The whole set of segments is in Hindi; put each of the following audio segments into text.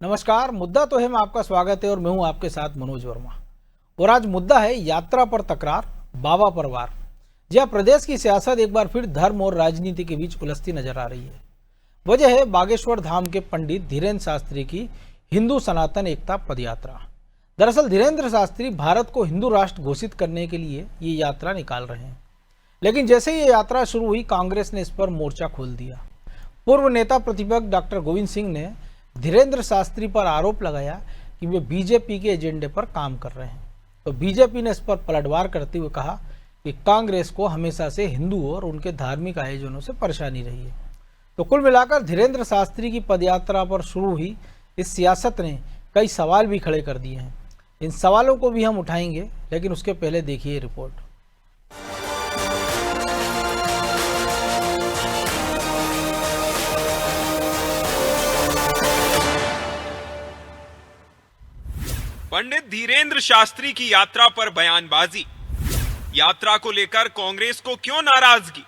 नमस्कार। मुद्दा तो है में आपका स्वागत है और मैं हूं आपके साथ मनोज वर्मा। और आज मुद्दा है यात्रा पर तकरार, बाबा पर वार। जहां प्रदेश की सियासत एक बार फिर धर्म और राजनीति के बीच उलझती नजर आ रही है। वजह है बागेश्वर धाम के पंडित धीरेन्द्र शास्त्री की हिंदू सनातन एकता पदयात्रा। दरअसल धीरेन्द्र शास्त्री भारत को हिंदू राष्ट्र घोषित करने के लिए ये यात्रा निकाल रहे हैं, लेकिन जैसे ही ये यात्रा शुरू हुई कांग्रेस ने इस पर मोर्चा खोल दिया। पूर्व नेता प्रतिपक्ष डॉक्टर गोविंद सिंह ने धीरेन्द्र शास्त्री पर आरोप लगाया कि वे बीजेपी के एजेंडे पर काम कर रहे हैं। तो बीजेपी ने इस पर पलटवार करते हुए कहा कि कांग्रेस को हमेशा से हिंदुओं और उनके धार्मिक आयोजनों से परेशानी रही है। तो कुल मिलाकर धीरेन्द्र शास्त्री की पदयात्रा पर शुरू हुई इस सियासत ने कई सवाल भी खड़े कर दिए हैं। इन सवालों को भी हम उठाएंगे, लेकिन उसके पहले देखिए रिपोर्ट। पंडित धीरेन्द्र शास्त्री की यात्रा पर बयानबाजी। यात्रा को लेकर कांग्रेस को क्यों नाराजगी?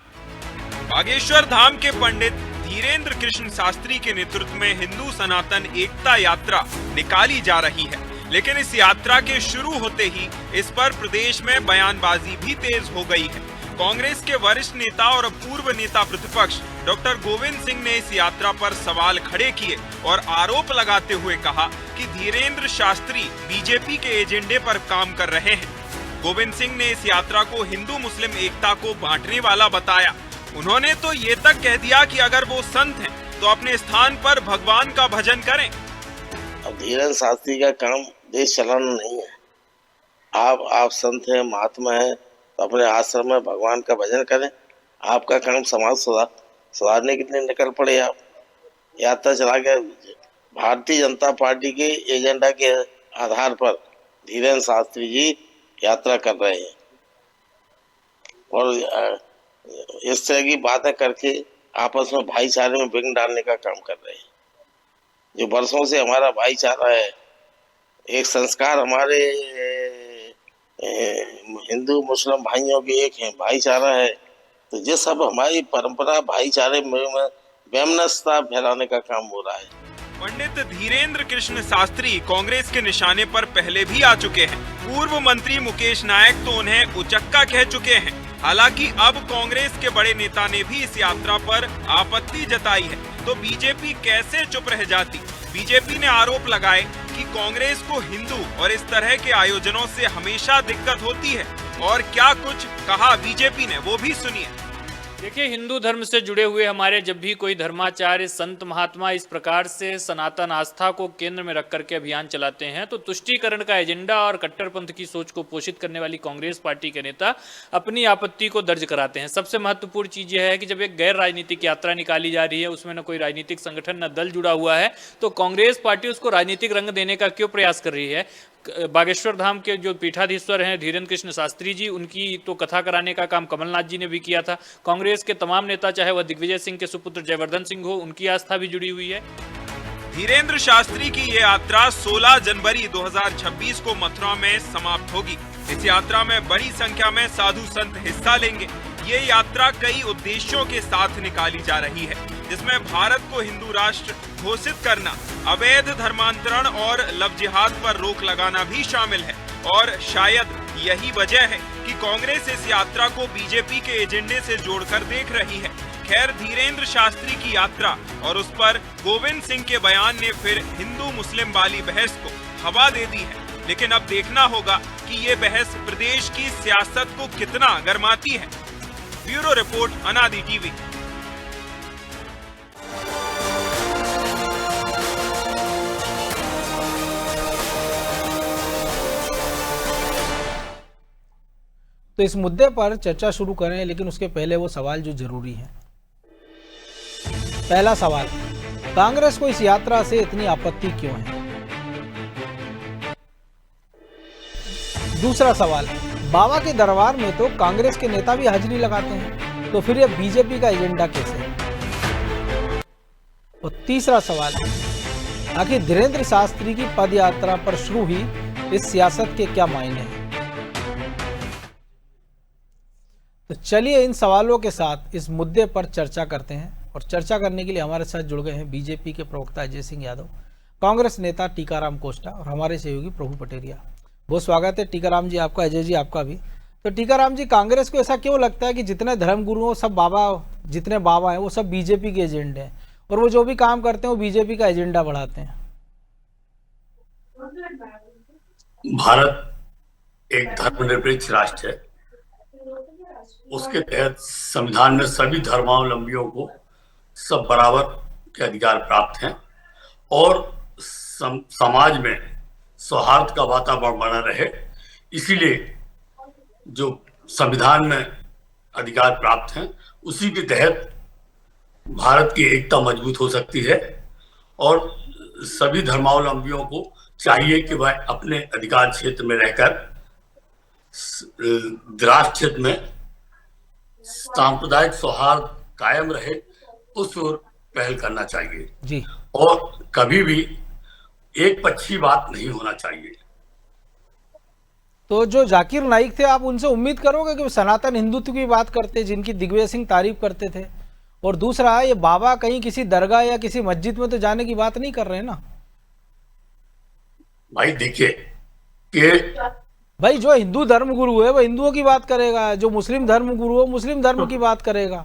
बागेश्वर धाम के पंडित धीरेन्द्र कृष्ण शास्त्री के नेतृत्व में हिंदू सनातन एकता यात्रा निकाली जा रही है, लेकिन इस यात्रा के शुरू होते ही इस पर प्रदेश में बयानबाजी भी तेज हो गई है। कांग्रेस के वरिष्ठ नेता और पूर्व नेता प्रतिपक्ष डॉक्टर गोविंद सिंह ने इस यात्रा पर सवाल खड़े किए और आरोप लगाते हुए कहा कि धीरेन्द्र शास्त्री बीजेपी के एजेंडे पर काम कर रहे हैं। गोविंद सिंह ने इस यात्रा को हिंदू मुस्लिम एकता को बांटने वाला बताया। उन्होंने तो ये तक कह दिया कि अगर वो संत हैं तो अपने स्थान पर भगवान का भजन करें। अब धीरेन्द्र शास्त्री का काम देश चलाना नहीं है। आप संत हैं, महात्मा हैं, तो अपने आश्रम में भगवान का भजन करें। आपका काम समाज सुधारने के लिए निकल पड़े। आप यात्रा चला के भारतीय जनता पार्टी के एजेंडा के आधार पर धीरेन्द्र शास्त्री जी यात्रा कर रहे हैं और इस तरह की बातें करके आपस में भाईचारे में विघ्न डालने का काम कर रहे हैं। जो वर्षों से हमारा भाईचारा है, एक संस्कार हमारे हिंदू मुस्लिम भाइयों के एक है, भाईचारा है, तो ये सब हमारी परंपरा भाईचारे में वैमनस्यता फैलाने का काम हो रहा है। पंडित धीरेन्द्र कृष्ण शास्त्री कांग्रेस के निशाने पर पहले भी आ चुके हैं। पूर्व मंत्री मुकेश नायक तो उन्हें उचक्का कह चुके हैं। हालांकि अब कांग्रेस के बड़े नेता ने भी इस यात्रा पर आपत्ति जताई है, तो बीजेपी कैसे चुप रह जाती? बीजेपी ने आरोप लगाए कि कांग्रेस को हिंदू और इस तरह के आयोजनों से हमेशा दिक्कत होती है। और क्या कुछ कहा बीजेपी ने, वो भी सुनिए। देखिए, हिंदू धर्म से जुड़े हुए हमारे जब भी कोई धर्माचार्य, संत, महात्मा इस प्रकार से सनातन आस्था को केंद्र में रख करके अभियान चलाते हैं, तो तुष्टीकरण का एजेंडा और कट्टरपंथ की सोच को पोषित करने वाली कांग्रेस पार्टी के नेता अपनी आपत्ति को दर्ज कराते हैं। सबसे महत्वपूर्ण चीज़ यह है कि जब एक गैर राजनीतिक यात्रा निकाली जा रही है, उसमें न कोई राजनीतिक संगठन न दल जुड़ा हुआ है, तो कांग्रेस पार्टी उसको राजनीतिक रंग देने का क्यों प्रयास कर रही है? बागेश्वर धाम के जो पीठाधीश्वर हैं धीरेन्द्र कृष्ण शास्त्री जी, उनकी तो कथा कराने का काम कमलनाथ जी ने भी किया था। कांग्रेस के तमाम नेता, चाहे वह दिग्विजय सिंह के सुपुत्र जयवर्धन सिंह हो, उनकी आस्था भी जुड़ी हुई है। धीरेन्द्र शास्त्री की ये यात्रा 16 जनवरी 2026 को मथुरा में समाप्त होगी। इस यात्रा में बड़ी संख्या में साधु संत हिस्सा लेंगे। ये यात्रा कई उद्देश्यों के साथ निकाली जा रही है, जिसमें भारत को हिंदू राष्ट्र घोषित करना, अवैध धर्मांतरण और लव जिहाद पर रोक लगाना भी शामिल है। और शायद यही वजह है कि कांग्रेस इस यात्रा को बीजेपी के एजेंडे से जोड़कर देख रही है। खैर, धीरेन्द्र शास्त्री की यात्रा और उस पर गोविंद सिंह के बयान ने फिर हिंदू मुस्लिम वाली बहस को हवा दे दी है। लेकिन अब देखना होगा कि ये बहस प्रदेश की सियासत को कितना गरमाती है। ब्यूरो रिपोर्ट, अनादि टीवी। तो इस मुद्दे पर चर्चा शुरू करें, लेकिन उसके पहले वो सवाल जो जरूरी है। पहला सवाल, कांग्रेस को इस यात्रा से इतनी आपत्ति क्यों है? दूसरा सवाल, बाबा के दरबार में तो कांग्रेस के नेता भी हाजिरी लगाते हैं, तो फिर यह बीजेपी का एजेंडा कैसे है? और तीसरा सवाल, आखिर धीरेन्द्र शास्त्री की पद यात्रा पर शुरू हुई इस सियासत के क्या मायने हैं? तो चलिए इन सवालों के साथ इस मुद्दे पर चर्चा करते हैं। और चर्चा करने के लिए हमारे साथ जुड़ गए हैं बीजेपी के प्रवक्ता अजय सिंह यादव। कांग्रेस नेता टीकाराम कोस्टा और हमारे सहयोगी प्रभु पटेरिया। बहुत स्वागत है टीकाराम जी आपका, अजय जी आपका भी। तो टीकाराम जी, कांग्रेस को ऐसा क्यों लगता है कि जितने धर्मगुरु हो सब बाबा, जितने बाबा हैं वो सब बीजेपी के एजेंडे हैं और वो जो भी काम करते हैं वो बीजेपी का एजेंडा बढ़ाते हैं? भारत एक धर्मनिरपेक्ष राष्ट्र है। उसके तहत संविधान में सभी धर्मावलंबियों को सब बराबर के अधिकार प्राप्त हैं और समाज में सौहार्द का वातावरण बना रहे, इसीलिए जो संविधान में अधिकार प्राप्त हैं उसी के तहत भारत की एकता मजबूत हो सकती है और सभी धर्मावलंबियों को चाहिए कि वह अपने अधिकार क्षेत्र में रहकर राष्ट्र क्षेत्र में सांप्रदायिक सौहार्द कायम रहे, उस ओर पहल करना चाहिए जी। और कभी भी एक पक्षी बात नहीं होना चाहिए। तो जो जाकिर नाइक थे, आप उनसे उम्मीद करोगे कि वो सनातन हिंदुत्व की बात करते, जिनकी दिग्विजय सिंह तारीफ करते थे? और दूसरा, ये बाबा कहीं किसी दरगाह या किसी मस्जिद में तो जाने की बात नहीं कर रहे हैं ना? भाई देखिए कि भाई जो हिंदू धर्म गुरु है वो हिंदुओं की बात करेगा, जो मुस्लिम धर्म गुरु है मुस्लिम धर्म की बात करेगा।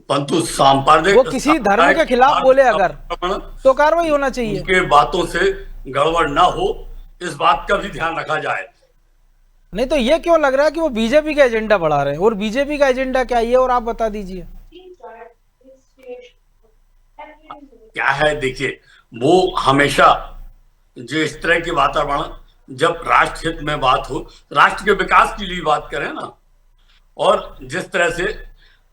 परंतु सांप्रदायिक वो किसी धर्म के खिलाफ बोले अगर तो कार्रवाई होना चाहिए। उनके बातों से गड़बड़ ना हो, इस बात का भी ध्यान रखा जाए। नहीं तो ये क्यों लग रहा है कि वो बीजेपी का एजेंडा बढ़ा रहे हैं? और बीजेपी का एजेंडा क्या है और आप बता दीजिए। क्या है, देखिए वो हमेशा जो इस तरह के वातावरण, जब राष्ट्र हित में बात हो, राष्ट्र के विकास के लिए बात करें ना, और जिस तरह से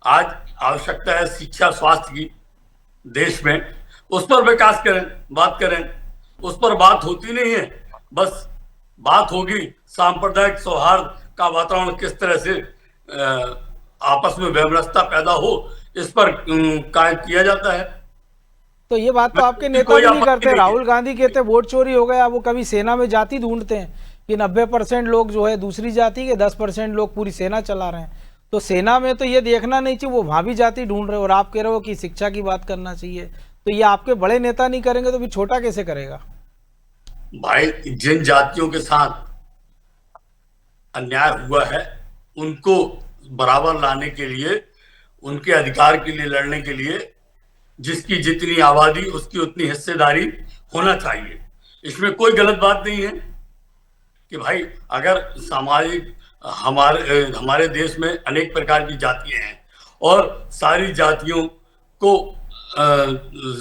आज आवश्यकता है शिक्षा स्वास्थ्य की देश में, उस पर विकास करें, बात करें। उस पर बात होती नहीं है, बस बात होगी सांप्रदायिक सौहार्द का वातावरण किस तरह से आपस में वैमनस्यता पैदा हो, इस पर कायम किया जाता है। तो ये बात तो आपके नेता भी नहीं करते। राहुल गांधी कहते वोट चोरी हो गया, वो कभी सेना में जाति ढूंढते हैं कि 90% लोग जो है दूसरी जाति के, 10% लोग पूरी सेना चला रहे हैं। तो सेना में तो ये देखना नहीं चाहिए, वो वहां भी जाति ढूंढ रहे हो और आप कह रहे हो कि शिक्षा की बात करना चाहिए। तो ये आपके बड़े नेता नहीं करेंगे तो भी छोटा कैसे करेगा? भाई जिन जातियों के साथ अन्याय हुआ है उनको बराबर लाने के लिए, उनके अधिकार के लिए लड़ने के लिए जिसकी जितनी आबादी उसकी उतनी हिस्सेदारी होना चाहिए। इसमें कोई गलत बात नहीं है कि भाई अगर सामाजिक हमारे देश में अनेक प्रकार की जातियां हैं और सारी जातियों को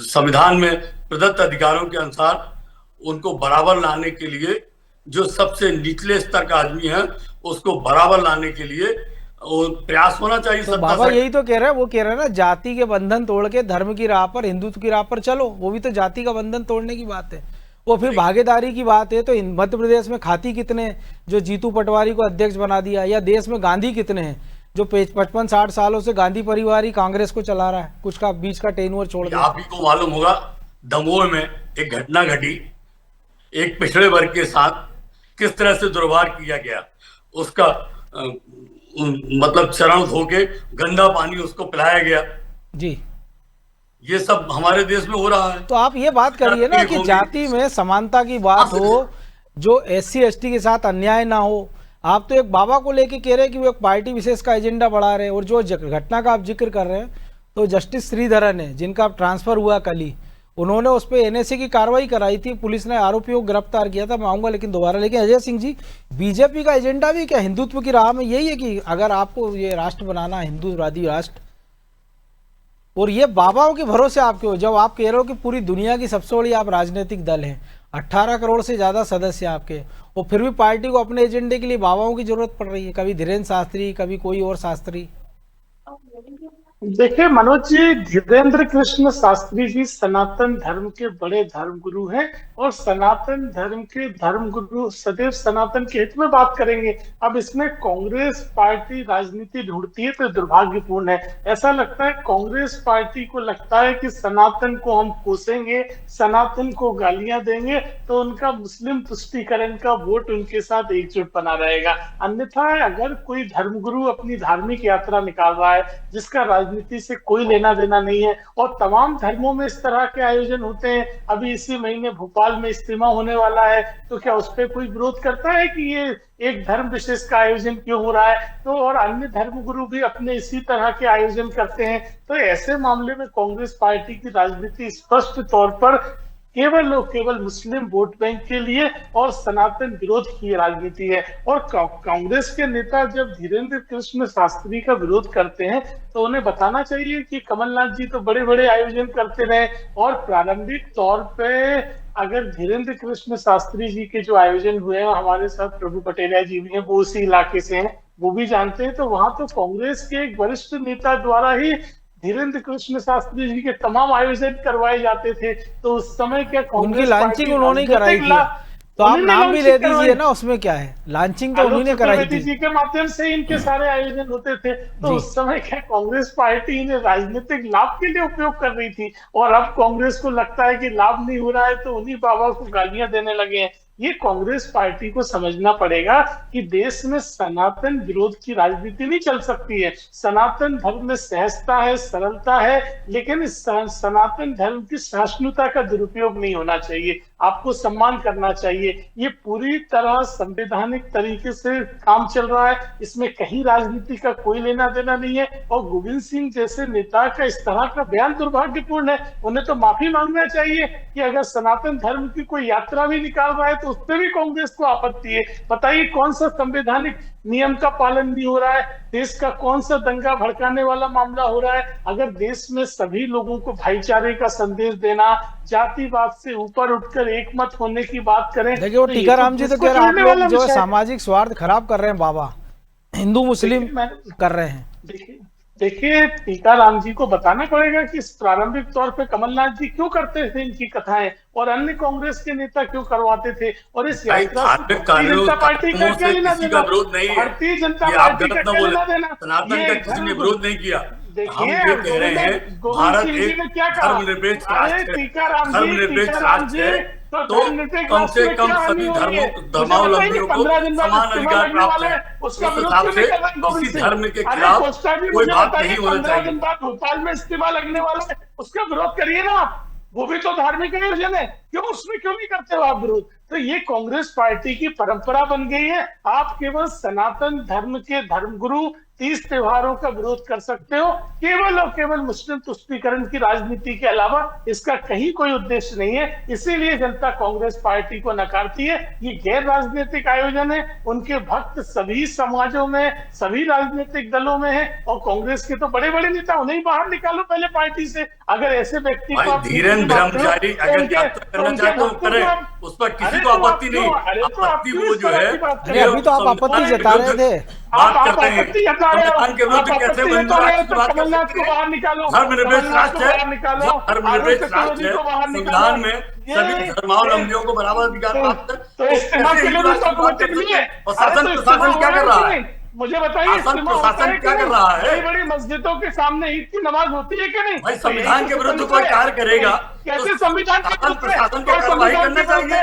संविधान में प्रदत्त अधिकारों के अनुसार उनको बराबर लाने के लिए, जो सबसे निचले स्तर का आदमी है उसको बराबर लाने के लिए प्रयास होना चाहिए। तो बाबा यही तो कह रहे हैं, वो कह रहे हैं ना जाति के बंधन तोड़ के धर्म की राह पर, हिंदुत्व की राह पर चलो। वो भी तो जाति का बंधन तोड़ने की बात है। वो फिर भागीदारी की बात है। तो मध्य प्रदेश में खाती कितने जो जीतू पटवारी को अध्यक्ष बना दिया, या देश में गांधी कितने हैं जो 55-60 सालों से गांधी परिवार ही कांग्रेस को चला रहा है, कुछ का बीच का टेन्योर छोड़ दिया। आप ही को मालूम होगा दमोह में एक घटना घटी, एक पिछड़े वर्ग के साथ किस तरह से दुर्व्यवहार किया गया, उसका मतलब चरण धो के गंदा पानी उसको पिलाया गया जी। ये सब हमारे देश में हो रहा है। तो आप ये बात करिए ना कि जाति में समानता की बात हो, जो SC ST के साथ अन्याय ना हो। आप तो एक बाबा को लेके कह रहे हैं कि वो एक पार्टी विशेष का एजेंडा बढ़ा रहे हैं। और जो घटना का आप जिक्र कर रहे हैं, तो जस्टिस श्रीधरन है जिनका ट्रांसफर हुआ कल ही, उन्होंने उस पर NSA की कार्रवाई कराई थी, पुलिस ने आरोपियों को गिरफ्तार किया था। मैं आऊंगा लेकिन दोबारा। लेकिन अजय सिंह जी, बीजेपी का एजेंडा भी क्या हिंदुत्व की राह में यही है कि अगर आपको ये राष्ट्र बनाना, हिंदूवादी राष्ट्र, और ये बाबाओं के भरोसे आप क्यों? जब आप कह रहे हो कि पूरी दुनिया की सबसे बड़ी आप राजनीतिक दल हैं, 18 करोड़ से ज्यादा सदस्य आपके, और फिर भी पार्टी को अपने एजेंडे के लिए बाबाओं की जरूरत पड़ रही है, कभी धीरेन्द्र शास्त्री, कभी कोई और शास्त्री। देखिए मनोज जी, धीरेन्द्र कृष्ण शास्त्री जी सनातन धर्म के बड़े धर्मगुरु हैं और सनातन धर्म के धर्मगुरु सदैव सनातन के हित में बात करेंगे। अब इसमें कांग्रेस पार्टी राजनीति ढूंढती है तो दुर्भाग्यपूर्ण है। ऐसा लगता है कांग्रेस पार्टी को लगता है कि सनातन को हम कोसेंगे, सनातन को गालियां देंगे तो उनका मुस्लिम तुष्टीकरण का वोट उनके साथ एकजुट बना रहेगा। अन्यथा अगर कोई धर्मगुरु अपनी धार्मिक यात्रा निकाल रहा है जिसका राजनीति से कोई लेना देना नहीं है और तमाम धर्मों में इस तरह के आयोजन होते हैं। अभी इसी महीने भोपाल में इज्तिमा होने वाला है, तो क्या उस पर कोई विरोध करता है कि ये एक धर्म विशेष का आयोजन क्यों हो रहा है? तो और अन्य धर्मगुरु भी अपने इसी तरह के आयोजन करते हैं। तो ऐसे मामले में कांग्रेस पार्टी की राजनीति स्पष्ट तौर पर केवल और केवल मुस्लिम वोट बैंक के लिए और सनातन विरोध की राजनीति है। और कांग्रेस के नेता जब धीरेन्द्र कृष्ण शास्त्री का विरोध करते हैं तो उन्हें बताना चाहिए कि कमलनाथ जी तो बड़े बड़े आयोजन करते रहे और प्रारंभिक तौर पे अगर धीरेन्द्र कृष्ण शास्त्री जी के जो आयोजन हुए हैं, हमारे साथ प्रभु पटेलिया जी भी हैं, वो उसी इलाके से हैं, वो भी जानते हैं, तो वहां तो कांग्रेस के एक वरिष्ठ नेता द्वारा ही धीरेन्द्र कृष्ण शास्त्री जी के तमाम आयोजन करवाए जाते थे। तो उस समय क्या उनकी लॉन्चिंग उन्होंने ही कराई थी, तो आप नाम भी दे दीजिए ना, उसमें क्या है, लॉन्चिंग तो उन्हीं ने कराई थी जी के माध्यम से इनके सारे आयोजन होते थे। तो उस समय क्या कांग्रेस पार्टी इन्हें राजनीतिक लाभ के लिए उपयोग कर रही थी और अब कांग्रेस को लगता है कि लाभ नहीं हो रहा है तो उन्हीं बाबा को गालियां देने लगे हैं। ये कांग्रेस पार्टी को समझना पड़ेगा कि देश में सनातन विरोध की राजनीति नहीं चल सकती है। सनातन धर्म में सहजता है, सरलता है, लेकिन इस सनातन धर्म की सहिष्णुता का दुरुपयोग नहीं होना चाहिए। आपको सम्मान करना चाहिए। ये पूरी तरह संवैधानिक तरीके से काम चल रहा है, इसमें कहीं राजनीति का कोई लेना देना नहीं है। और गोविंद सिंह जैसे नेता का इस तरह का बयान दुर्भाग्यपूर्ण है। उन्हें तो माफी मांगना चाहिए कि अगर सनातन धर्म की कोई यात्रा भी निकाल रहा है तो उस पर भी कांग्रेस को आपत्ति है। बताइए कौन सा संवैधानिक नियम का पालन नहीं हो रहा है? देश का कौन सा दंगा भड़काने वाला मामला हो रहा है? अगर देश में सभी लोगों को भाईचारे का संदेश देना, जातिवाद से ऊपर उठकर एक मत होने की बात करें। देखिए वो टीकाराम जी तो कह रहे हैं आप लोग जो है सामाजिक स्वार्थ खराब कर रहे हैं, बाबा हिंदू मुस्लिम कर रहे हैं। देखिए टीकाराम जी को बताना पड़ेगा कि प्रारंभिक तौर पे कमलनाथ जी क्यों करते थे इनकी कथाएं और अन्य कांग्रेस के नेता क्यों करवाते थे। और इस यात्रा भारतीय जनता पार्टी का क्या लेना देना? भारतीय जनता पार्टी का क्या लेना देना? सनातन का किसी ने विरोध नहीं किया। देखिए ये कह रहे हैं भारत एक धर्मनिरपेक्ष राष्ट्र है, तो कम से कम सभी धर्मावलंबियों को समान अधिकार प्राप्त है। उस हिसाब से किसी धर्म के खिलाफ कोई बात नहीं होना चाहिए। भोपाल में इस्तीमा लगने वाला है, उसका विरोध करिए ना आप, वो भी तो धार्मिक आयोजन है, क्यों उसमें क्यों नहीं करते हो आप विरोध? तो ये कांग्रेस पार्टी की परंपरा बन गई है। आप केवल सनातन धर्म के धर्मगुरु 30 त्योहारों का विरोध कर सकते हो, केवल और केवल मुस्लिम तुष्टीकरण की राजनीति के अलावा इसका कहीं कोई उद्देश्य नहीं है। इसीलिए जनता कांग्रेस पार्टी को नकारती है। ये गैर राजनीतिक आयोजन है, उनके भक्त सभी समाजों में, सभी राजनीतिक दलों में है और कांग्रेस के तो बड़े बड़े नेता, उन्हें बाहर निकालो पहले पार्टी से। अगर ऐसे व्यक्ति को धीरेन्द्र ब्रह्मचारी अगर यात्रा करना चाहते हो करें, उस पर किसी को आपत्ति नहीं। आपत्ति वो जो है, अभी तो आप आपत्ति जता रहे थे, बात करते हैं संविधान के विरुद्ध कैसे हिंदू राष्ट्र की बात कर सकते हैं? धर्मनिरपेक्ष राष्ट्र है, धर्मनिरपेक्ष राष्ट्र है, संविधान में सभी धर्मावलंबियों को बराबर अधिकार प्राप्त है। और शासन प्रशासन क्या कर रहा है? मुझे बताइए, प्रशासन क्या कर रहा है? बड़ी मस्जिदों के सामने ईद की नमाज होती है क्या नहीं? भाई संविधान के विरुद्ध कोई कार्य करेगा, कैसे संविधान प्रशासन को कार्रवाई करना चाहिए।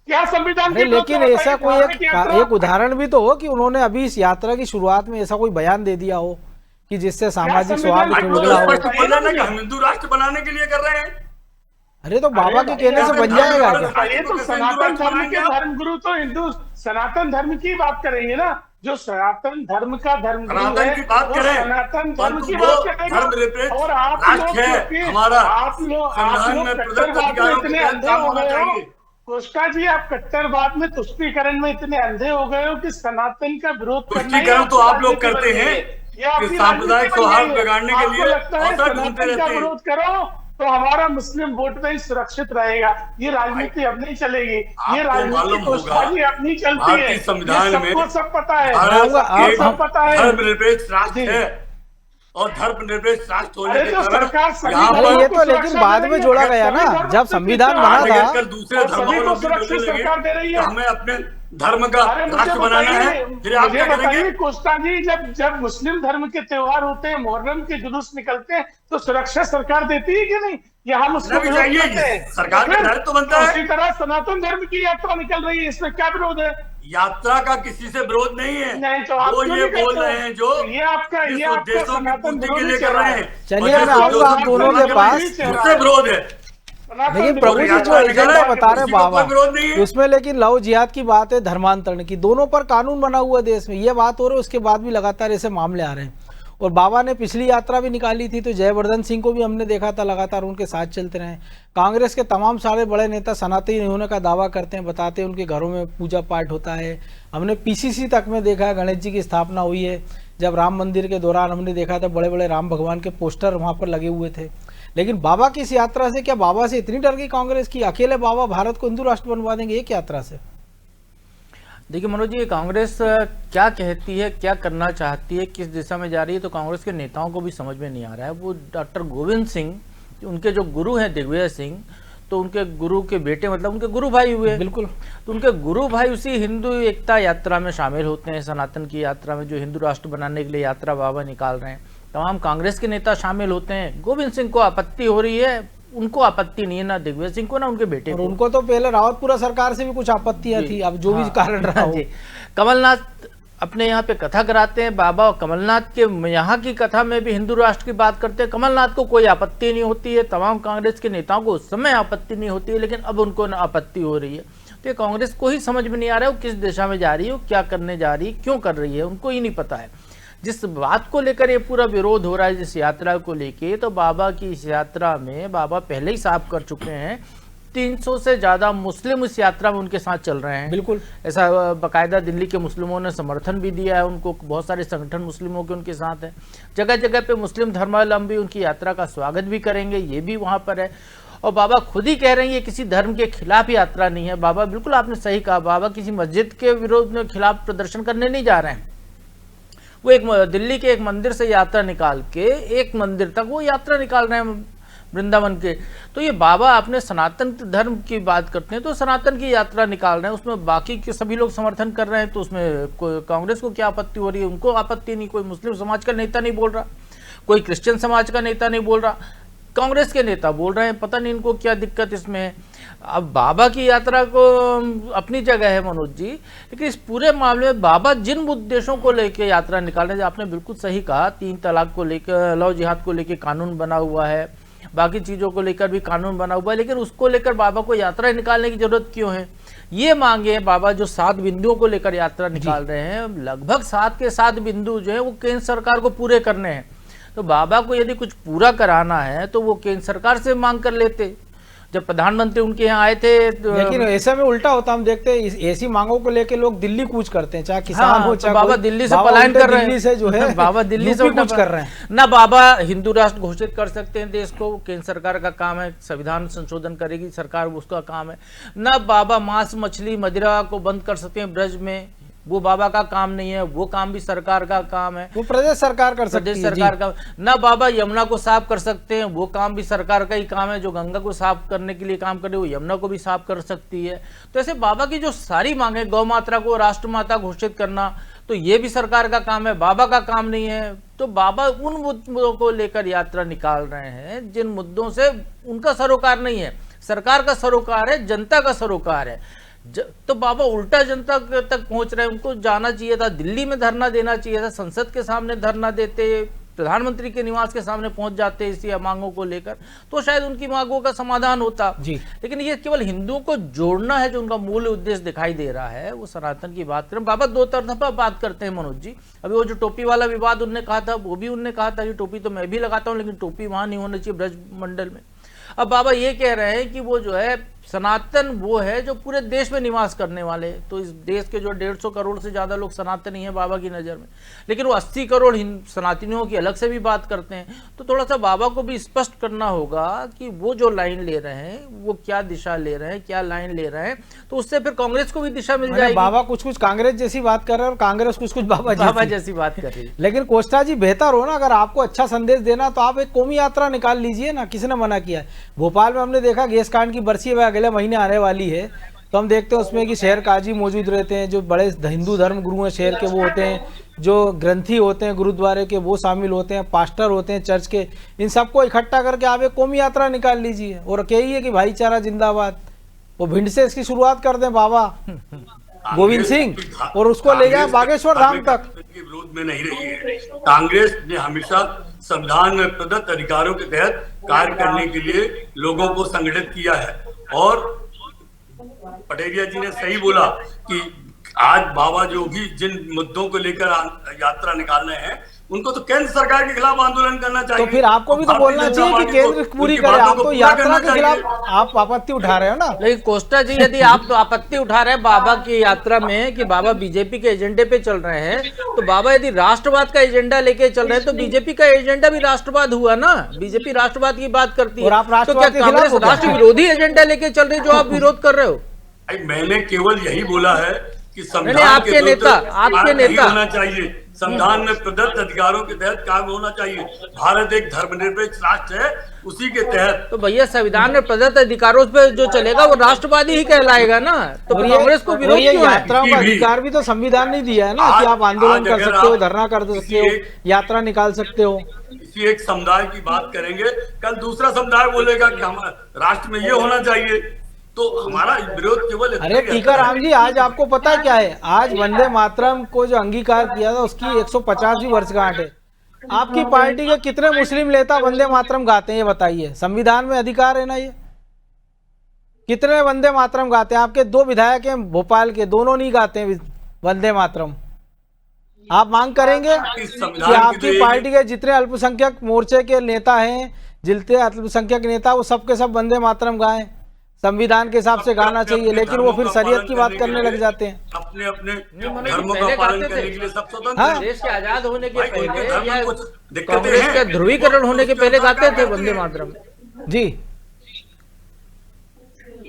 क्या संविधान? लेकिन ऐसा कोई एक उदाहरण भी तो हो कि उन्होंने अभी इस यात्रा की शुरुआत में ऐसा कोई बयान दे दिया हो कि जिससे सामाजिक सौहार्द हो। हिंदू राष्ट्र बनाने के लिए कर रहे हैं। अरे तो बाबा के कहने से बन जाएगा क्या? ये तो सनातन धर्म के धर्मगुरु तो हिंदू सनातन धर्म की बात करेंगे ना, जो सनातन धर्म का धर्मगुरु है, सनातन धर्म की बात करेगा। और आप लोग इतने अंधे हो गए हो, कोष्टा जी, आप कट्टरवाद में तुष्टीकरण में इतने अंधे हो गए हो कि सनातन का विरोध तुष्टीकरण तो आप लोग करते हैं कि सांप्रदायिक सौहार्द बिगाड़ने के लिए अवसर ढूंढते रहते हैं। विरोध करो तो हमारा मुस्लिम वोट बैंक सुरक्षित रहेगा। ये राजनीति अब नहीं चलेगी, ये राजनीति कोष्टा जी अब नहीं चलती है। संविधान में सब पता है, सब पता है, धर्मनिरपेक्ष राष्ट्र है और धर्मनिरपेक्ष राष्ट्र होने के कारण ये तो लेकिन बाद में जोड़ा गया ना, जब संविधान बना था। दूसरे धर्मों को सुरक्षित सरकार दे रही है, हमें अपने धर्म का अरे मुझे राष्ट्र बनाना है, बताइए, फिर आप मुझे क्या बताइए करेंगे? कोस्टा जी, जब मुस्लिम धर्म के त्योहार होते हैं, मुहर्रम के जुलूस निकलते हैं, तो सुरक्षा सरकार देती है कि नहीं? या हम देना उसको भी विरोध चाहिए, करते हैं? सरकार का फिर दायित्व तो बनता है। उसी तरह सनातन धर्म की यात्रा निकल रही है, इसमें क्या विरोध है? यात्रा का किसी से विरोध नहीं है। नहीं तो आप वो क्यों ये नहीं बोल करते? रहे हैं जो तो ये आपका उद्देश्यों की सनातन पूर्ति के विरोधी लिए कर चेहरा रहे है। हैं। चलिए, और मैं जिस आऊंगा आप उद्देश्यों दोनों पूर्ति के पास। उससे विरोध है। लेकिन प्रभु जी जो एजेंडा बता रहे हैं बाबा, विरोध नहीं है। उसमें लेकिन लव जिहाद की बात है, धर्मांतरण की, दोनों पर कानून बना हुआ है देश में, ये बात हो रही है। उसके बाद भी लगातार ऐसे मामले आ रहे हैं। और बाबा ने पिछली यात्रा भी निकाली थी, तो जयवर्धन सिंह को भी हमने देखा था लगातार उनके साथ चलते रहे। कांग्रेस के तमाम सारे बड़े नेता सनातनी होने का दावा करते हैं, बताते हैं उनके घरों में पूजा पाठ होता है। हमने पीसीसी तक में देखा है, गणेश जी की स्थापना हुई है। जब राम मंदिर के दौरान हमने देखा था बड़े बड़े राम भगवान के पोस्टर वहाँ पर लगे हुए थे। लेकिन बाबा की इस यात्रा से, क्या बाबा से इतनी डर गई कांग्रेस की? अकेले बाबा भारत को हिंदू राष्ट्र बनवा देंगे एक यात्रा से? देखिए मनोज जी, कांग्रेस क्या कहती है, क्या करना चाहती है, किस दिशा में जा रही है, तो कांग्रेस के नेताओं को भी समझ में नहीं आ रहा है। वो डॉक्टर गोविंद सिंह, उनके जो गुरु हैं दिग्विजय सिंह, तो उनके गुरु के बेटे, मतलब उनके गुरु भाई हुए। बिल्कुल। तो उनके गुरु भाई उसी हिंदू एकता यात्रा में शामिल होते हैं, सनातन की यात्रा में, जो हिंदू राष्ट्र बनाने के लिए यात्रा बाबा निकाल रहे हैं। तमाम कांग्रेस के नेता शामिल होते हैं। गोविंद सिंह को आपत्ति हो रही है, उनको आपत्ति नहीं है, ना दिग्विजय सिंह को ना उनके बेटे और को। उनको तो पहले रावतपुरा सरकार से भी कुछ आपत्तियां थी, अब जो भी कारण रहा हो। जी, कमलनाथ अपने यहाँ पे कथा कराते हैं बाबा, और कमलनाथ के यहाँ की कथा में भी हिंदू राष्ट्र की बात करते हैं। कमलनाथ को कोई आपत्ति नहीं होती है, तमाम कांग्रेस के नेताओं को उस समय आपत्ति नहीं होती है, लेकिन अब उनको आपत्ति हो रही है। तो ये कांग्रेस को ही समझ में नहीं आ रहा है वो किस दिशा में जा रही है, वो क्या करने जा रही है, क्यों कर रही है, उनको ही नहीं पता है। जिस बात को लेकर ये पूरा विरोध हो रहा है, जिस यात्रा को लेके, तो बाबा की इस यात्रा में बाबा पहले ही साफ कर चुके हैं 300 से ज़्यादा मुस्लिम इस यात्रा में उनके साथ चल रहे हैं। बिल्कुल ऐसा बाकायदा दिल्ली के मुस्लिमों ने समर्थन भी दिया है उनको, बहुत सारे संगठन मुस्लिमों के उनके साथ हैं। जगह जगह पे मुस्लिम धर्मावलंबी उनकी यात्रा का स्वागत भी करेंगे, ये भी वहाँ पर है। और बाबा खुद ही कह रहे हैं ये किसी धर्म के खिलाफ यात्रा नहीं है। बाबा, बिल्कुल आपने सही कहा, बाबा किसी मस्जिद के विरोध में खिलाफ प्रदर्शन करने नहीं जा रहे हैं। वो एक दिल्ली के एक मंदिर से यात्रा निकाल के एक मंदिर तक वो यात्रा निकाल रहे हैं वृंदावन के। तो ये बाबा अपने सनातन धर्म की बात करते हैं, तो सनातन की यात्रा निकाल रहे हैं, उसमें बाकी के सभी लोग समर्थन कर रहे हैं, तो उसमें कांग्रेस को क्या आपत्ति हो रही है? उनको आपत्ति नहीं, कोई मुस्लिम समाज का नेता नहीं बोल रहा, कोई क्रिश्चियन समाज का नेता नहीं बोल रहा, कांग्रेस के नेता बोल रहे हैं। पता नहीं इनको क्या दिक्कत इसमें है। अब बाबा की यात्रा को अपनी जगह है मनोज जी, लेकिन इस पूरे मामले में बाबा जिन उद्देश्यों को लेकर यात्रा निकाल रहे हैं, आपने बिल्कुल सही कहा, 3 तलाक को लेकर, लव जिहाद को लेकर कानून बना हुआ है, बाकी चीज़ों को लेकर भी कानून बना हुआ है, लेकिन उसको लेकर बाबा को यात्रा निकालने की जरूरत क्यों है? ये मांगे बाबा जो 7 बिंदुओं को लेकर यात्रा निकाल रहे हैं, लगभग 7 के 7 बिंदु जो है वो केंद्र सरकार को पूरे करने हैं। तो बाबा को यदि कुछ पूरा कराना है तो वो केंद्र सरकार से मांग कर लेते। जब प्रधानमंत्री उनके यहाँ आए थे लेकिन ऐसे में उल्टा होता, हम देखते हैं ऐसी मांगों को लेके लोग दिल्ली कूच करते हैं, चाहे किसान हो, चाहे बाबा दिल्ली से पलायन कर रहे हैं, दिल्ली से जो है बाबा दिल्ली से कूच कर रहे हैं। ना बाबा हिंदू राष्ट्र घोषित कर सकते हैं देश को, केंद्र सरकार का काम है, संविधान संशोधन करेगी सरकार, उसका काम है। ना बाबा मांस मछली मदिरा को बंद कर सकते हैं ब्रज में, वो बाबा का काम नहीं है, वो काम भी सरकार का काम है, वो प्रदेश सरकार कर सकती है। प्रदेश सरकार का। ना बाबा यमुना को साफ कर सकते हैं, वो काम भी सरकार का ही काम है, जो गंगा को साफ करने के लिए काम करे वो यमुना को भी साफ कर सकती है। तो ऐसे बाबा की जो सारी मांगे, गौ माता को राष्ट्रमाता घोषित करना, तो ये भी सरकार का काम है, बाबा का काम नहीं है। तो बाबा उन मुद्दों को लेकर यात्रा निकाल रहे हैं जिन मुद्दों से उनका सरोकार नहीं है, सरकार का सरोकार है, जनता का सरोकार है। तो बाबा उल्टा जनता तक पहुंच रहे हैं। उनको जाना चाहिए था, दिल्ली में धरना देना चाहिए था, संसद के सामने धरना देते, प्रधानमंत्री के निवास के सामने पहुंच जाते इसी मांगों को लेकर, तो शायद उनकी मांगों का समाधान होता जी। लेकिन ये केवल हिंदुओं को जोड़ना है जो उनका मूल उद्देश्य दिखाई दे रहा है। वो सनातन की बात करें, बाबा 2 तरफा बात करते हैं मनोज जी। अभी वो जो टोपी वाला विवाद उनने कहा था, वो भी उनने कहा था कि टोपी तो मैं भी लगाता हूँ, लेकिन टोपी वहां नहीं होनी चाहिए ब्रज मंडल में। अब बाबा ये कह रहे हैं कि वो जो है सनातन वो है जो पूरे देश में निवास करने वाले, तो इस देश के जो 150 करोड़ से ज़्यादा लोग सनातनी हैं बाबा की नज़र में, लेकिन वो 80 करोड़ सनातनियों की अलग से भी बात करते हैं। तो थोड़ा सा बाबा को भी स्पष्ट करना होगा कि वो जो लाइन ले रहे हैं वो क्या दिशा ले रहे हैं, क्या लाइन ले रहे हैं, तो उससे फिर कांग्रेस को भी दिशा मिल जाएगी। बाबा कुछ कुछ कांग्रेस जैसी बात कर रहे हैं और कांग्रेस कुछ कुछ बाबा जैसी बात कर रही है। लेकिन कोस्टा जी बेहतर हो ना, अगर आपको अच्छा संदेश देना तो आप एक कौमी यात्रा निकाल लीजिए ना, किसने मना किया है? भोपाल में हमने देखा गैस कांड की बरसी अगले महीने आने वाली है, तो हम देखते हैं उसमें कि शहर काजी मौजूद रहते हैं, जो बड़े हिंदू धर्म गुरु हैं शहर के वो होते हैं, जो ग्रंथी होते हैं गुरुद्वारे के वो शामिल होते हैं, पास्टर होते हैं चर्च के, इन सबको इकट्ठा करके आप एक कौमी यात्रा निकाल लीजिए और कहिए कि भाईचारा जिंदाबाद। वो भिंड से इसकी शुरुआत कर दें बाबा गोविंद सिंह और उसको ले जाए बागेश्वर धाम तक। के विरोध में नहीं रही है। कांग्रेस ने हमेशा संविधान में प्रदत्त अधिकारों के तहत कार्य करने के लिए लोगों को संगठित किया है। और पटेरिया जी ने सही बोला कि आज बाबा जो भी जिन मुद्दों को लेकर यात्रा निकाल रहे हैं उनको तो केंद्र सरकार के खिलाफ आंदोलन करना चाहिए। तो फिर आपको भी तो बोलना चाहिए कि केंद्र पूरी करे। आप तो यात्रा के खिलाफ आप आपत्ति उठा रहे हो ना। लेकिन कोस्टा जी, यदि आप तो आपत्ति उठा रहे हैं बाबा की यात्रा में कि बाबा बीजेपी के एजेंडे पे चल रहे हैं, तो बाबा यदि राष्ट्रवाद का एजेंडा लेके चल रहे हैं तो बीजेपी का एजेंडा भी राष्ट्रवाद हुआ ना। बीजेपी राष्ट्रवाद की बात करती है, और आप तो क्या राष्ट्रवाद के कांग्रेस खिलाफ हो राष्ट्र विरोधी एजेंडा लेके चल रही है जो आप विरोध कर रहे हो? मैंने केवल यही बोला है कि संविधान आपके के नेता होना चाहिए, संविधान में प्रदत्त अधिकारों के तहत काम होना चाहिए। भारत एक धर्मनिरपेक्ष राष्ट्र है, उसी के तहत। तो भैया संविधान में प्रदत्त अधिकारों पे जो चलेगा वो राष्ट्रवादी ही कहलाएगा ना। तो कांग्रेस को विरोध क्यों है? यात्राओं का अधिकार भी तो संविधान ने दिया है ना कि आप आंदोलन कर सकते हो, धरना कर सकते हो, यात्रा निकाल सकते हो। किसी एक समुदाय की बात करेंगे, कल दूसरा समुदाय बोलेगा कि हमारे राष्ट्र में ये होना चाहिए, तो हमारा विरोध केवल। अरे टीकाराम जी, आज आपको पता क्या है, आज वंदे मातरम को जो अंगीकार किया था उसकी 150वीं वर्षगांठ है। आपकी पार्टी के कितने मुस्लिम नेता वंदे मातरम गाते हैं ये बताइए? संविधान में अधिकार है ना ये। कितने वंदे मातरम गाते हैं? आपके 2 विधायक हैं भोपाल के, दोनों नहीं गाते हैं वंदे मातरम। आप मांग करेंगे कि आपकी पार्टी के जितने अल्पसंख्यक मोर्चे के नेता हैं, जितने अल्पसंख्यक नेता, वो सबके सब वंदे मातरम गाएं? संविधान के हिसाब से गाना चाहिए, लेकिन वो फिर शरीयत की बात करने लग जाते हैं। अपने अपने धर्मों का पालन करने के लिए सब स्वतंत्र हैं। देश के आजाद होने के पहले या दिक्कतें कांग्रेस के ध्रुवीकरण होने के पहले गाते थे वंदे मातरम। जी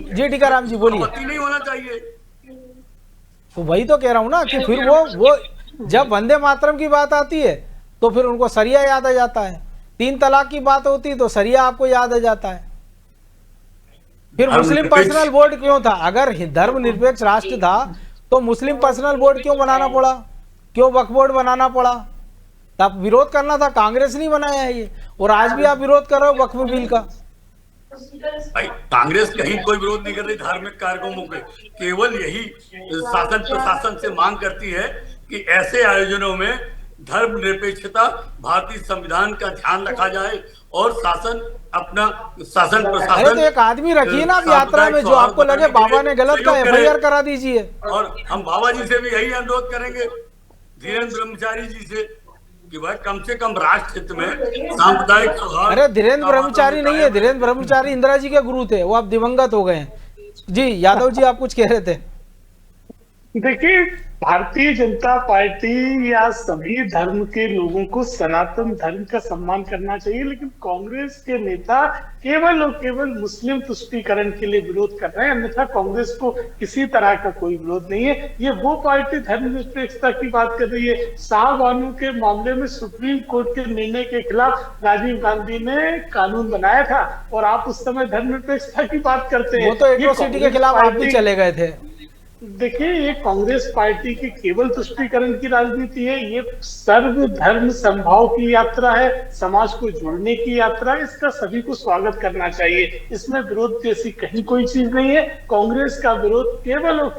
जी टीकाराम जी बोलिए। नहीं होना चाहिए। तो वही तो कह रहा हूँ ना कि फिर वो जब वंदे मातरम की बात आती है तो फिर उनको सरिया याद आ जाता है। 3 तलाक की बात होती है तो सरिया आपको याद आ जाता है। फिर मुस्लिम पर्सनल बोर्ड क्यों था? अगर धर्मनिरपेक्ष राष्ट्र था तो मुस्लिम पर्सनल बोर्ड क्यों बनाना पड़ा? क्यों वक्फ बोर्ड बनाना पड़ा? तब विरोध करना था, कांग्रेस नहीं बनाया है ये। और आज भी आप विरोध कर रहे हो वक्फ बिल का। भाई कांग्रेस कहीं कोई विरोध नहीं कर रही धार्मिक कार्यक्रमों पे, केवल यही शासन प्रशासन से मांग करती है कि ऐसे आयोजनों में धर्मनिरपेक्षता, भारतीय संविधान का ध्यान रखा जाए और शासन अपना शासन प्रशासन। अरे तो एक आदमी रखिए ना यात्रा में, जो आपको लगे बाबा ने गलत कहा FIR करा दीजिए। और हम बाबा जी से भी यही अनुरोध करेंगे, धीरेन्द्र ब्रह्मचारी जी से, कि वह कम से कम राष्ट्र हित में सांप्रदायिक सौहार्द। अरे धीरेन्द्र ब्रह्मचारी नहीं है, धीरेन्द्र ब्रह्मचारी इंदिरा जी के गुरु थे, वो अब दिवंगत हो गए हैं। जी यादव जी आप कुछ कह रहे थे। देखिए, भारतीय जनता पार्टी या सभी धर्म के लोगों को सनातन धर्म का सम्मान करना चाहिए, लेकिन कांग्रेस के नेता केवल और केवल मुस्लिम तुष्टीकरण के लिए विरोध कर रहे हैं। अन्यथा कांग्रेस को किसी तरह का कोई विरोध नहीं है। ये वो पार्टी धर्मनिरपेक्षता की बात कर रही है। शाहबानो के मामले में सुप्रीम कोर्ट के निर्णय के खिलाफ राजीव गांधी ने कानून बनाया था और आप उस समय धर्मनिरपेक्षता की बात करते हैं। वो तो एट्रोसिटी के खिलाफ आप भी चले गए थे। देखिए, ये कांग्रेस पार्टी की केवल तुष्टीकरण की राजनीति है। ये सर्व धर्म समभाव की यात्रा है, समाज को जोड़ने की यात्रा है। इसका सभी को स्वागत करना चाहिए। इसमें विरोध जैसी कहीं कोई चीज नहीं है। कांग्रेस का विरोध केवल और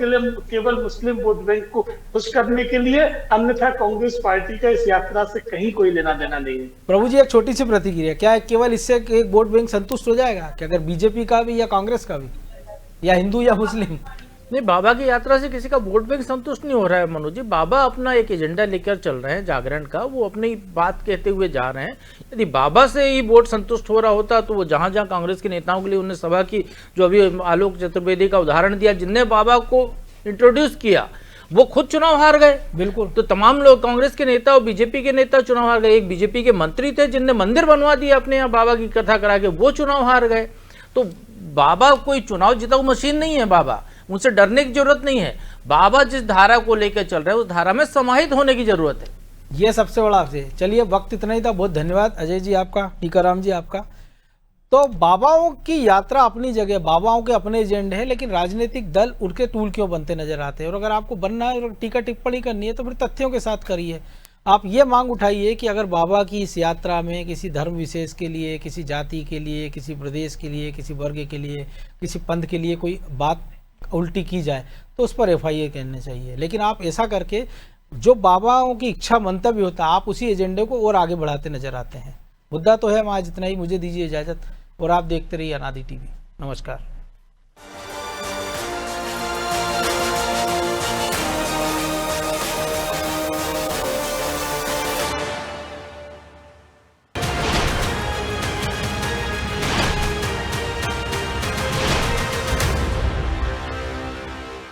केवल मुस्लिम वोट बैंक को खुश करने के लिए, अन्यथा कांग्रेस पार्टी का इस यात्रा से कहीं कोई लेना देना नहीं है। प्रभु जी एक छोटी सी प्रतिक्रिया, क्या केवल इससे एक वोट बैंक संतुष्ट हो जाएगा कि अगर बीजेपी का भी या कांग्रेस का भी या हिंदू या मुस्लिम? नहीं, बाबा की यात्रा से किसी का वोट बैंक संतुष्ट नहीं हो रहा है मनोज जी। बाबा अपना एक एजेंडा लेकर चल रहे हैं जागरण का, वो अपनी बात कहते हुए जा रहे हैं। यदि बाबा से ही वोट संतुष्ट हो रहा होता तो वो जहां जहां कांग्रेस के नेताओं के लिए उन्होंने सभा की, जो अभी आलोक चतुर्वेदी का उदाहरण दिया, जिनने बाबा को इंट्रोड्यूस किया वो खुद चुनाव हार गए। बिल्कुल। तो तमाम लोग, कांग्रेस के नेता और बीजेपी के नेता चुनाव हार गए। एक बीजेपी के मंत्री थे जिनने मंदिर बनवा दिया अपने यहाँ बाबा की कथा करा के, वो चुनाव हार गए। तो बाबा कोई चुनाव जिताऊ मशीन नहीं है। बाबा, उनसे डरने की जरूरत नहीं है। बाबा जिस धारा को लेकर चल रहे हैं उस धारा में समाहित होने की जरूरत है। ये सबसे बड़ा आपसे। चलिए वक्त इतना ही था, बहुत धन्यवाद अजय जी आपका, टीकाराम जी आपका। तो बाबाओं की यात्रा अपनी जगह, बाबाओं के अपने एजेंडे हैं, लेकिन राजनीतिक दल उनके टूल क्यों बनते नजर आते हैं। और अगर आपको बनना है और टीका टिप्पणी करनी है तो फिर तथ्यों के साथ करिए। आप ये मांग उठाइए कि अगर बाबा की इस यात्रा में किसी धर्म विशेष के लिए, किसी जाति के लिए, किसी प्रदेश के लिए, किसी वर्ग के लिए, किसी पंथ के लिए कोई बात उल्टी की जाए तो उस पर FIR करने चाहिए। लेकिन आप ऐसा करके जो बाबाओं की इच्छा मंतव्य होता है, आप उसी एजेंडे को और आगे बढ़ाते नजर आते हैं। मुद्दा तो है, आज इतना ही। मुझे दीजिए इजाजत और आप देखते रहिए अनादि TV। नमस्कार।